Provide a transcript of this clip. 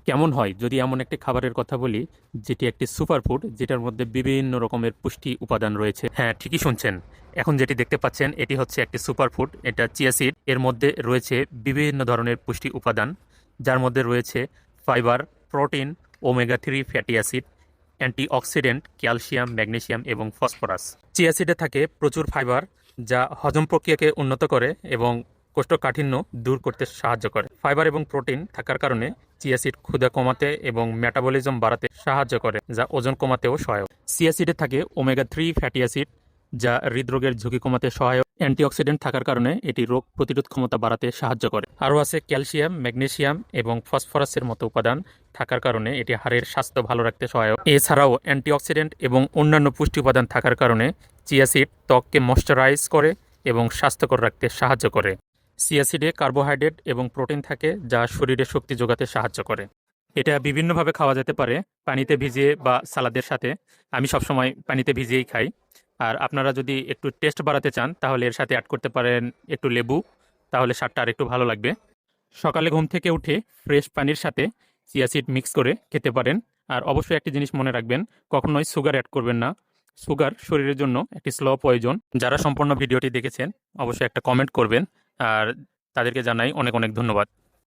কেমন হয় যদি এমন একটি খাবারের কথা বলি যেটি একটি সুপারফুড, যেটার মধ্যে বিভিন্ন রকমের পুষ্টি উপাদান রয়েছে। হ্যাঁ, ঠিকই শুনছেন। এখন যেটি দেখতে পাচ্ছেন এটি হচ্ছে একটি সুপারফুড, এটা চিয়া সিড। এর মধ্যে রয়েছে বিভিন্ন ধরনের পুষ্টি উপাদান, যার মধ্যে রয়েছে fibre, protein, omega 3 fatty acid, antioxidant, calcium, magnesium এবং ফসফরাস। চিয়া সিডে থাকে প্রচুর ফাইবার, যা হজম প্রক্রিয়াকে উন্নত করে এবং কোষ্ঠকাঠিন্য দূর করতে সাহায্য করে। ফাইবার এবং প্রোটিন থাকার কারণে চিয়া সিড ক্ষুধা কমাতে এবং মেটাবলিজম বাড়াতে সাহায্য করে, যা ওজন কমাতেও সহায়ক। চিয়া সিডে থাকে ওমেগা 3 ফ্যাটি অ্যাসিড, যা হৃদরোগের ঝুঁকি কমাতে সহায়ক। অ্যান্টিঅক্সিডেন্ট থাকার কারণে এটি রোগ প্রতিরোধ ক্ষমতা বাড়াতে সাহায্য করে। আরও আছে ক্যালসিয়াম, ম্যাগনেসিয়াম এবং ফসফরাসের মতো উপাদান থাকার কারণে এটি হাড়ের স্বাস্থ্য ভালো রাখতে সহায়ক। এছাড়াও অ্যান্টিঅক্সিডেন্ট এবং অন্যান্য পুষ্টি উপাদান থাকার কারণে চিয়া সিড ত্বককে ময়শ্চারাইজ করে এবং স্বাস্থ্যকর রাখতে সাহায্য করে। চিয়া সিডে কার্বোহাইড্রেট এবং প্রোটিন থাকে, যা শরীরে শক্তি যোগাতে সাহায্য করে। এটা বিভিন্নভাবে খাওয়া যেতে পারে, পানিতে ভিজিয়ে বা সালাদের সাথে। আমি সবসময় পানিতে ভিজিয়েই খাই। আর আপনারা যদি একটু টেস্ট বাড়াতে চান তাহলে এর সাথে অ্যাড করতে পারেন একটু লেবু, তাহলে স্বাদটা আর একটু ভালো লাগবে। সকালে ঘুম থেকে উঠে ফ্রেশ পানির সাথে চিয়া সিড মিক্স করে খেতে পারেন। আর অবশ্যই একটি জিনিস মনে রাখবেন, কখনোই সুগার অ্যাড করবেন না। সুগার শরীরের জন্য একটি স্লো পয়জন। যারা সম্পূর্ণ ভিডিওটি দেখেছেন অবশ্যই একটা কমেন্ট করবেন, আর তাদেরকে জানাই অনেক অনেক ধন্যবাদ।